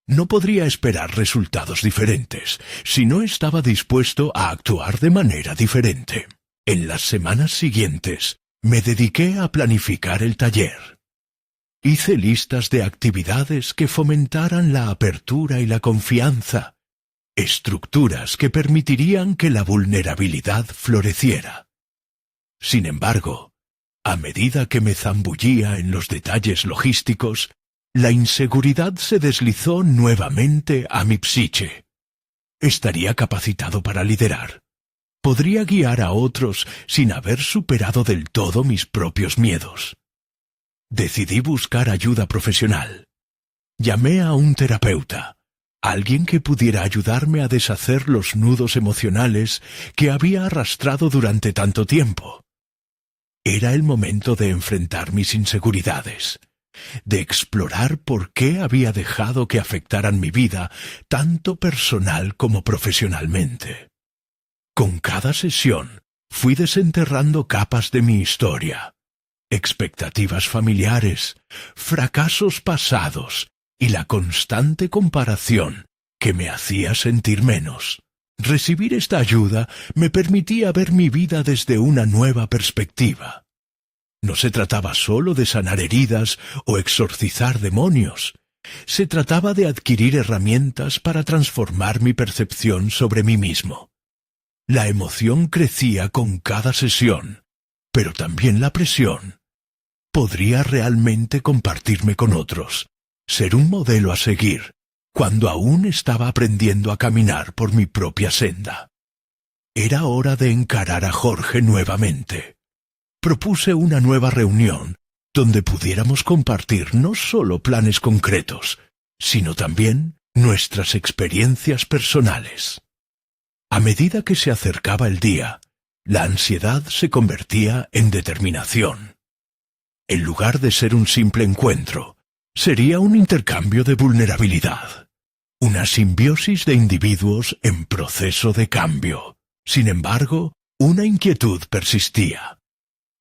No podría esperar resultados diferentes si no estaba dispuesto a actuar de manera diferente. En las semanas siguientes, me dediqué a planificar el taller. Hice listas de actividades que fomentaran la apertura y la confianza, estructuras que permitirían que la vulnerabilidad floreciera. Sin embargo, a medida que me zambullía en los detalles logísticos, la inseguridad se deslizó nuevamente a mi psique. ¿Estaría capacitado para liderar? ¿Podría guiar a otros sin haber superado del todo mis propios miedos? Decidí buscar ayuda profesional. Llamé a un terapeuta, alguien que pudiera ayudarme a deshacer los nudos emocionales que había arrastrado durante tanto tiempo. Era el momento de enfrentar mis inseguridades, de explorar por qué había dejado que afectaran mi vida, tanto personal como profesionalmente. Con cada sesión fui desenterrando capas de mi historia, expectativas familiares, fracasos pasados y la constante comparación que me hacía sentir menos. Recibir esta ayuda me permitía ver mi vida desde una nueva perspectiva. No se trataba solo de sanar heridas o exorcizar demonios. Se trataba de adquirir herramientas para transformar mi percepción sobre mí mismo. La emoción crecía con cada sesión, pero también la presión. ¿Podría realmente compartirme con otros, ser un modelo a seguir, cuando aún estaba aprendiendo a caminar por mi propia senda? Era hora de encarar a Jorge nuevamente. Propuse una nueva reunión, donde pudiéramos compartir no solo planes concretos, sino también nuestras experiencias personales. A medida que se acercaba el día, la ansiedad se convertía en determinación. En lugar de ser un simple encuentro, sería un intercambio de vulnerabilidad, una simbiosis de individuos en proceso de cambio. Sin embargo, una inquietud persistía.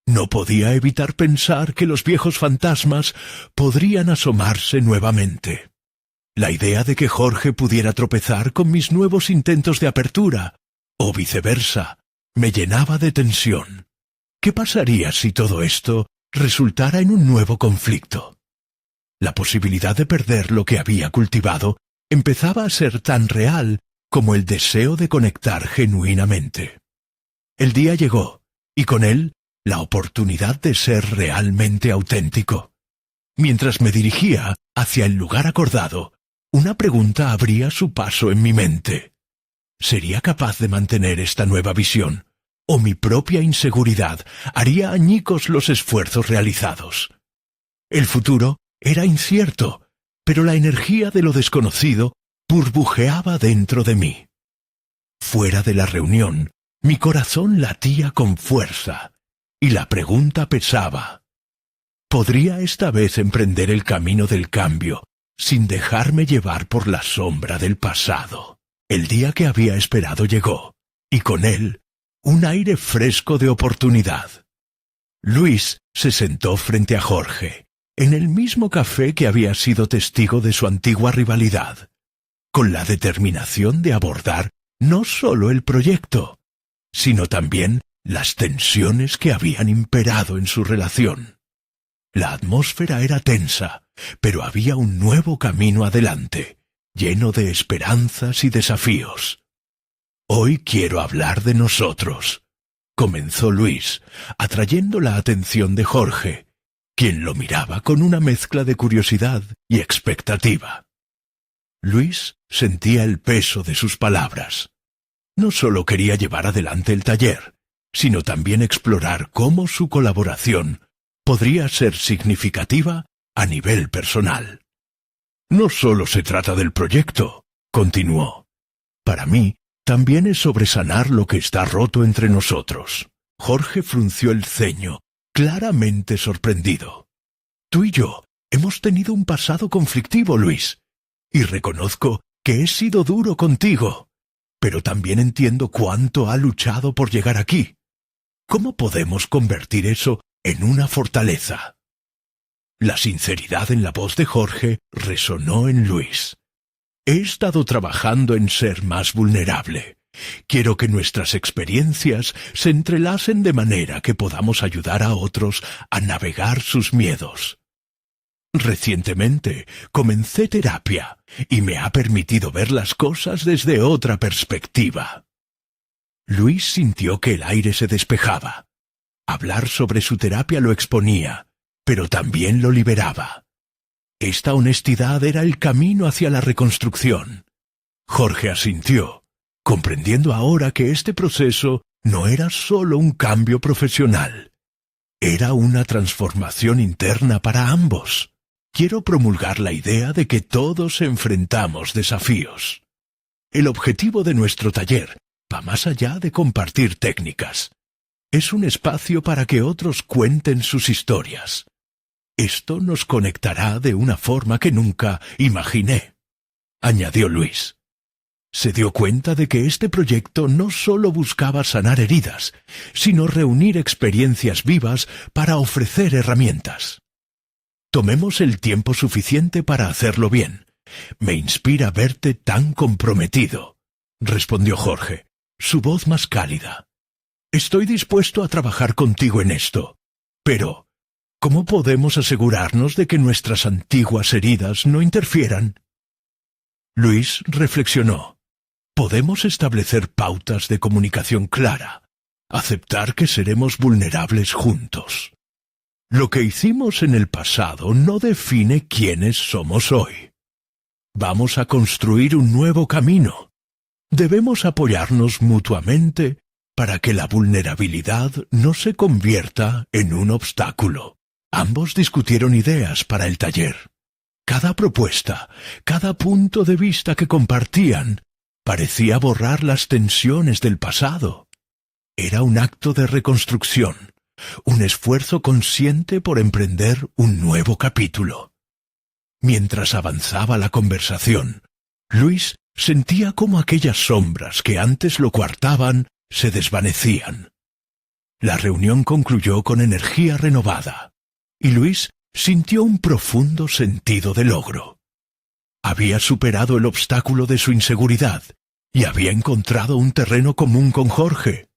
No podía evitar pensar que los viejos fantasmas podrían asomarse nuevamente. La idea de que Jorge pudiera tropezar con mis nuevos intentos de apertura, o viceversa, me llenaba de tensión. ¿Qué pasaría si todo esto resultara en un nuevo conflicto? La posibilidad de perder lo que había cultivado empezaba a ser tan real como el deseo de conectar genuinamente. El día llegó, y con él la oportunidad de ser realmente auténtico. Mientras me dirigía hacia el lugar acordado, una pregunta abría su paso en mi mente. ¿Sería capaz de mantener esta nueva visión? ¿O mi propia inseguridad haría añicos los esfuerzos realizados? El futuro era incierto, pero la energía de lo desconocido burbujeaba dentro de mí. Fuera de la reunión, mi corazón latía con fuerza, y la pregunta pesaba. ¿Podría esta vez emprender el camino del cambio sin dejarme llevar por la sombra del pasado? El día que había esperado llegó, y con él, un aire fresco de oportunidad. Luis se sentó frente a Jorge, en el mismo café que había sido testigo de su antigua rivalidad, con la determinación de abordar no solo el proyecto, sino también las tensiones que habían imperado en su relación. La atmósfera era tensa, pero había un nuevo camino adelante, lleno de esperanzas y desafíos. «Hoy quiero hablar de nosotros», comenzó Luis, atrayendo la atención de Jorge, quien lo miraba con una mezcla de curiosidad y expectativa. Luis sentía el peso de sus palabras. No solo quería llevar adelante el taller, sino también explorar cómo su colaboración podría ser significativa a nivel personal. «No solo se trata del proyecto», continuó. «Para mí, también es sobre sanar lo que está roto entre nosotros». Jorge frunció el ceño, claramente sorprendido. «Tú y yo hemos tenido un pasado conflictivo, Luis, y reconozco que he sido duro contigo, pero también entiendo cuánto ha luchado por llegar aquí. ¿Cómo podemos convertir eso en una fortaleza?» La sinceridad en la voz de Jorge resonó en Luis. «He estado trabajando en ser más vulnerable. Quiero que nuestras experiencias se entrelacen de manera que podamos ayudar a otros a navegar sus miedos. Recientemente comencé terapia y me ha permitido ver las cosas desde otra perspectiva». Luis sintió que el aire se despejaba. Hablar sobre su terapia lo exponía, pero también lo liberaba. Esta honestidad era el camino hacia la reconstrucción. Jorge asintió, comprendiendo ahora que este proceso no era solo un cambio profesional. Era una transformación interna para ambos. Quiero promulgar la idea de que todos enfrentamos desafíos. El objetivo de nuestro taller va más allá de compartir técnicas. Es un espacio para que otros cuenten sus historias. Esto nos conectará de una forma que nunca imaginé», añadió Luis. Se dio cuenta de que este proyecto no solo buscaba sanar heridas, sino reunir experiencias vivas para ofrecer herramientas. «Tomemos el tiempo suficiente para hacerlo bien. Me inspira verte tan comprometido», respondió Jorge, su voz más cálida. «Estoy dispuesto a trabajar contigo en esto, pero ¿cómo podemos asegurarnos de que nuestras antiguas heridas no interfieran?» Luis reflexionó. «Podemos establecer pautas de comunicación clara, aceptar que seremos vulnerables juntos. Lo que hicimos en el pasado no define quiénes somos hoy. Vamos a construir un nuevo camino. Debemos apoyarnos mutuamente para que la vulnerabilidad no se convierta en un obstáculo». Ambos discutieron ideas para el taller. Cada propuesta, cada punto de vista que compartían, parecía borrar las tensiones del pasado. Era un acto de reconstrucción, un esfuerzo consciente por emprender un nuevo capítulo. Mientras avanzaba la conversación, Luis sentía cómo aquellas sombras que antes lo coartaban se desvanecían. La reunión concluyó con energía renovada, y Luis sintió un profundo sentido de logro. Había superado el obstáculo de su inseguridad y había encontrado un terreno común con Jorge.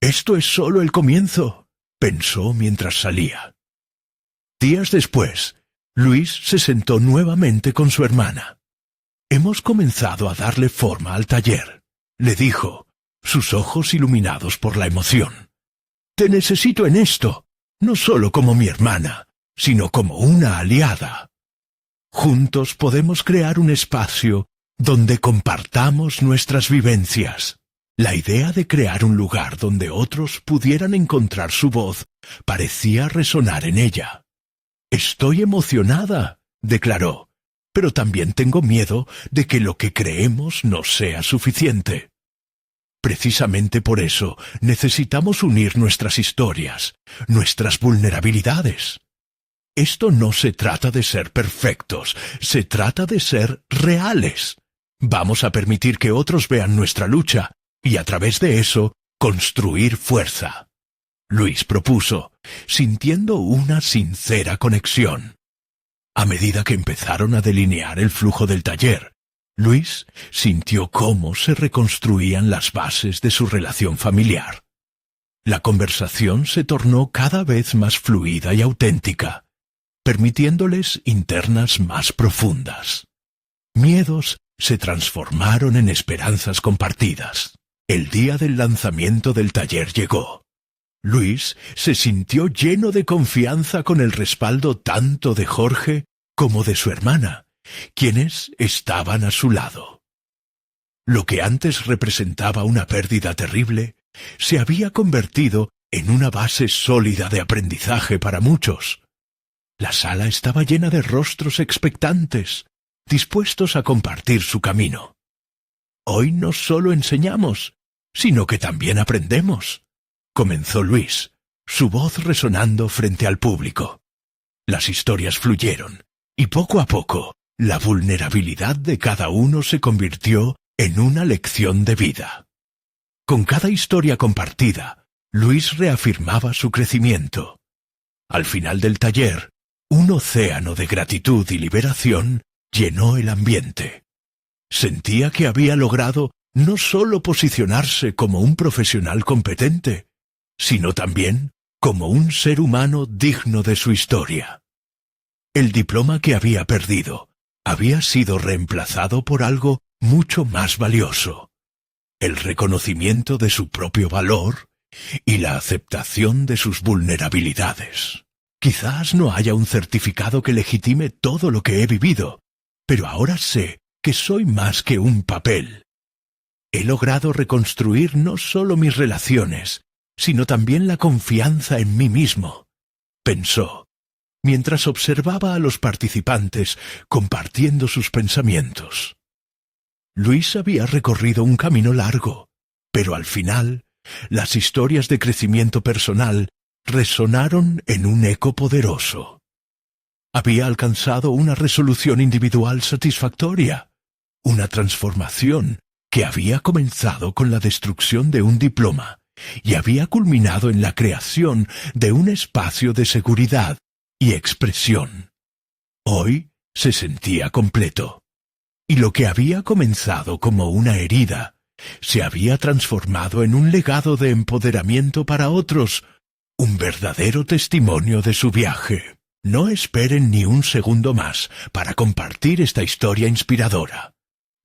«Esto es solo el comienzo», pensó mientras salía. Días después, Luis se sentó nuevamente con su hermana. «Hemos comenzado a darle forma al taller», le dijo, sus ojos iluminados por la emoción. «Te necesito en esto, no solo como mi hermana, sino como una aliada. Juntos podemos crear un espacio donde compartamos nuestras vivencias». La idea de crear un lugar donde otros pudieran encontrar su voz parecía resonar en ella. «Estoy emocionada», declaró, «pero también tengo miedo de que lo que creemos no sea suficiente. Precisamente por eso necesitamos unir nuestras historias, nuestras vulnerabilidades. Esto no se trata de ser perfectos, se trata de ser reales. Vamos a permitir que otros vean nuestra lucha y a través de eso construir fuerza», Luis propuso, sintiendo una sincera conexión. A medida que empezaron a delinear el flujo del taller, Luis sintió cómo se reconstruían las bases de su relación familiar. La conversación se tornó cada vez más fluida y auténtica, permitiéndoles internas más profundas. Miedos se transformaron en esperanzas compartidas. El día del lanzamiento del taller llegó. Luis se sintió lleno de confianza con el respaldo tanto de Jorge como de su hermana, quienes estaban a su lado. Lo que antes representaba una pérdida terrible, se había convertido en una base sólida de aprendizaje para muchos. La sala estaba llena de rostros expectantes, dispuestos a compartir su camino. Hoy no solo enseñamos, sino que también aprendemos, comenzó Luis, su voz resonando frente al público. Las historias fluyeron, y poco a poco, la vulnerabilidad de cada uno se convirtió en una lección de vida. Con cada historia compartida, Luis reafirmaba su crecimiento. Al final del taller, un océano de gratitud y liberación llenó el ambiente. Sentía que había logrado no solo posicionarse como un profesional competente, sino también como un ser humano digno de su historia. El diploma que había perdido había sido reemplazado por algo mucho más valioso: el reconocimiento de su propio valor y la aceptación de sus vulnerabilidades. Quizás no haya un certificado que legitime todo lo que he vivido, pero ahora sé que soy más que un papel. He logrado reconstruir no solo mis relaciones, sino también la confianza en mí mismo, pensó, mientras observaba a los participantes compartiendo sus pensamientos. Luis había recorrido un camino largo, pero al final, las historias de crecimiento personal resonaron en un eco poderoso. Había alcanzado una resolución individual satisfactoria, una transformación que había comenzado con la destrucción de un diploma y había culminado en la creación de un espacio de seguridad y expresión. Hoy se sentía completo, y lo que había comenzado como una herida se había transformado en un legado de empoderamiento para otros, un verdadero testimonio de su viaje. No esperen ni un segundo más para compartir esta historia inspiradora.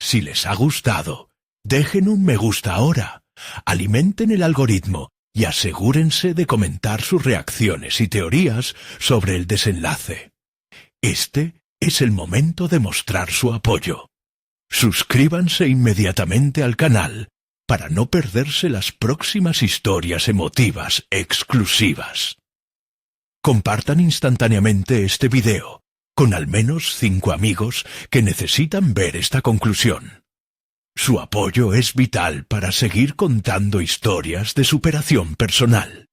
Si les ha gustado, dejen un me gusta ahora, alimenten el algoritmo y asegúrense de comentar sus reacciones y teorías sobre el desenlace. Este es el momento de mostrar su apoyo. Suscríbanse inmediatamente al canal para no perderse las próximas historias emotivas exclusivas. Compartan instantáneamente este video con al menos 5 amigos que necesitan ver esta conclusión. Su apoyo es vital para seguir contando historias de superación personal.